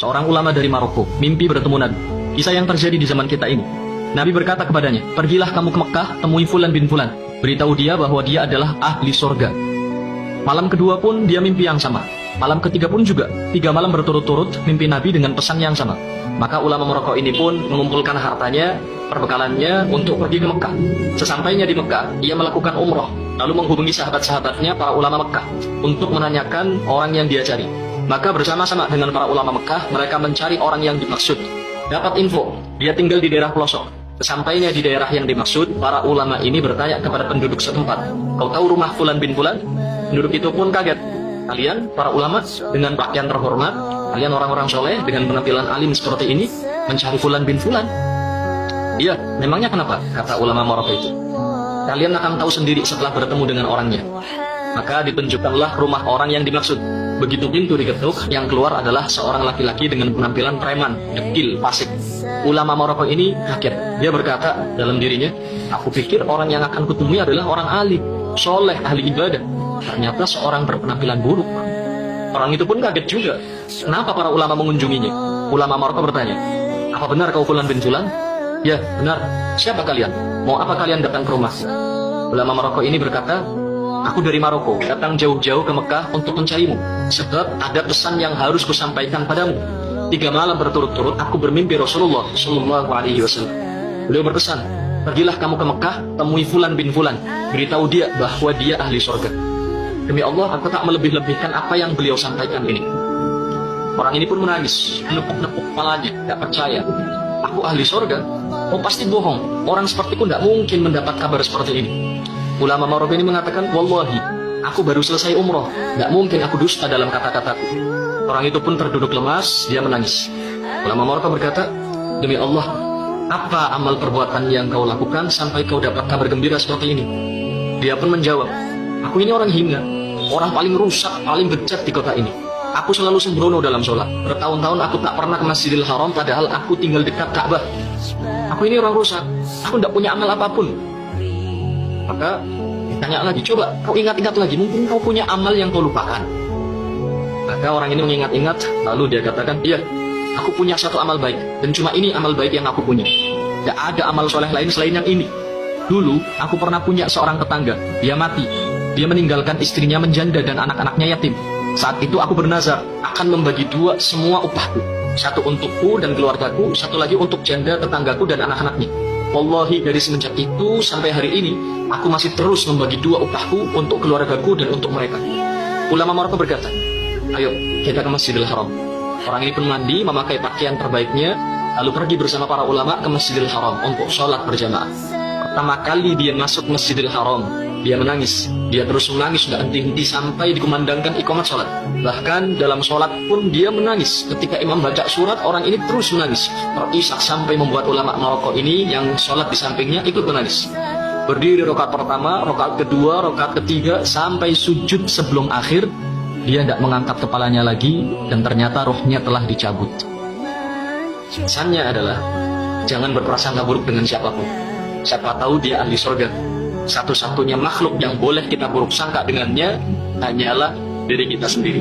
seorang ulama dari Maroko, mimpi bertemu Nabi. Kisah yang terjadi di zaman kita ini. Nabi berkata kepadanya, "Pergilah kamu ke Mekah, temui Fulan bin Fulan. Beritahu dia bahwa dia adalah ahli surga." Malam kedua pun dia mimpi yang sama. Malam ketiga pun juga, 3 malam berturut-turut mimpi Nabi dengan pesan yang sama. Maka ulama Maroko ini pun mengumpulkan hartanya, perbekalannya untuk pergi ke Mekah. Sesampainya di Mekah, ia melakukan umroh, lalu menghubungi sahabat-sahabatnya para ulama Mekah untuk menanyakan orang yang dia cari. Maka bersama-sama dengan para ulama Mekah, mereka mencari orang yang dimaksud. Dapat info, dia tinggal di daerah pelosok. Sesampainya di daerah yang dimaksud, para ulama ini bertanya kepada penduduk setempat, "Kau tahu rumah Fulan bin Fulan?" Penduduk itu pun kaget. "Kalian, para ulama, dengan pakaian terhormat, kalian orang-orang soleh, dengan penampilan alim seperti ini, mencari Fulan bin Fulan?" "Iya, memangnya kenapa?" kata ulama Maroko itu. "Kalian akan tahu sendiri setelah bertemu dengan orangnya." Maka ditunjukkanlah rumah orang yang dimaksud. Begitu pintu diketuk, yang keluar adalah seorang laki-laki dengan penampilan preman, dekil, fasik. Ulama Maroko ini kaget. Dia berkata dalam dirinya, "Aku pikir orang yang akan kutemui adalah orang alim, soleh, ahli ibadah. Ternyata seorang berpenampilan buruk." Orang itu pun kaget juga. Kenapa para ulama mengunjunginya? Ulama Maroko bertanya, "Apa benar kau Fulan bin Fulan?" "Ya, benar. Siapa kalian? Mau apa kalian datang ke rumah?" Ulama Maroko ini berkata, "Aku dari Maroko, datang jauh-jauh ke Mekah untuk mencarimu. Sebab ada pesan yang harus kusampaikan padamu. 3 malam berturut-turut aku bermimpi Rasulullah Shallallahu Alaihi Wasallam. Beliau berpesan, pergilah kamu ke Mekah, temui Fulan bin Fulan. Beritahu dia bahwa dia ahli surga." Demi Allah, aku tak melebih-lebihkan apa yang beliau sampaikan ini. Orang ini pun menangis, menepuk-nepuk kepalanya, tak percaya. "Aku ahli surga? Oh, pasti bohong. Orang sepertiku tidak mungkin mendapat kabar seperti ini." Ulama Maroko ini mengatakan, "Wallahi, aku baru selesai umroh. Tidak mungkin aku dusta dalam kata-kataku." Orang itu pun terduduk lemas, dia menangis. Ulama Maroko berkata, "Demi Allah, apa amal perbuatan yang kau lakukan sampai kau dapat kabar gembira seperti ini?" Dia pun menjawab, "Aku ini orang hina, orang paling rusak, paling bejat di kota ini. Aku selalu sembrono dalam sholat. Bertahun-tahun aku tak pernah ke Masjidil Haram, padahal aku tinggal dekat Ka'bah. Aku ini orang rusak, aku tidak punya amal apapun." Maka ditanya lagi, "Coba kau ingat-ingat lagi, mungkin kau punya amal yang kau lupakan." Maka orang ini mengingat-ingat, lalu dia katakan, "Iya, aku punya satu amal baik, dan cuma ini amal baik yang aku punya. Tidak ada amal soleh lain selain yang ini. Dulu, aku pernah punya seorang tetangga, dia mati. Dia meninggalkan istrinya menjanda dan anak-anaknya yatim. Saat itu aku bernazar, akan membagi 2 semua upahku. Satu untukku dan keluargaku, satu lagi untuk janda tetanggaku dan anak-anaknya. Wallahi, dari semenjak itu sampai hari ini, aku masih terus membagi 2 upahku untuk keluargaku dan untuk mereka." Ulama Maroko berkata, "Ayo, kita ke Masjidil Haram." Orang ini pun mandi, memakai pakaian terbaiknya, lalu pergi bersama para ulama ke Masjidil Haram untuk sholat berjamaah. Pertama kali dia masuk Masjidil Haram, dia menangis. Dia terus menangis, tidak henti-henti sampai dikumandangkan iqamat sholat. Bahkan dalam sholat pun dia menangis. Ketika imam baca surat, orang ini terus menangis. Terisak sampai membuat ulama Maroko ini yang sholat di sampingnya ikut menangis. Berdiri rakaat pertama, rakaat kedua, rakaat ketiga, sampai sujud sebelum akhir. Dia tidak mengangkat kepalanya lagi, dan ternyata rohnya telah dicabut. Pesannya adalah, jangan berprasangka buruk dengan siapapun. Siapa tahu dia ahli surga. Satu-satunya makhluk yang boleh kita buruk sangka dengannya hanyalah diri kita sendiri.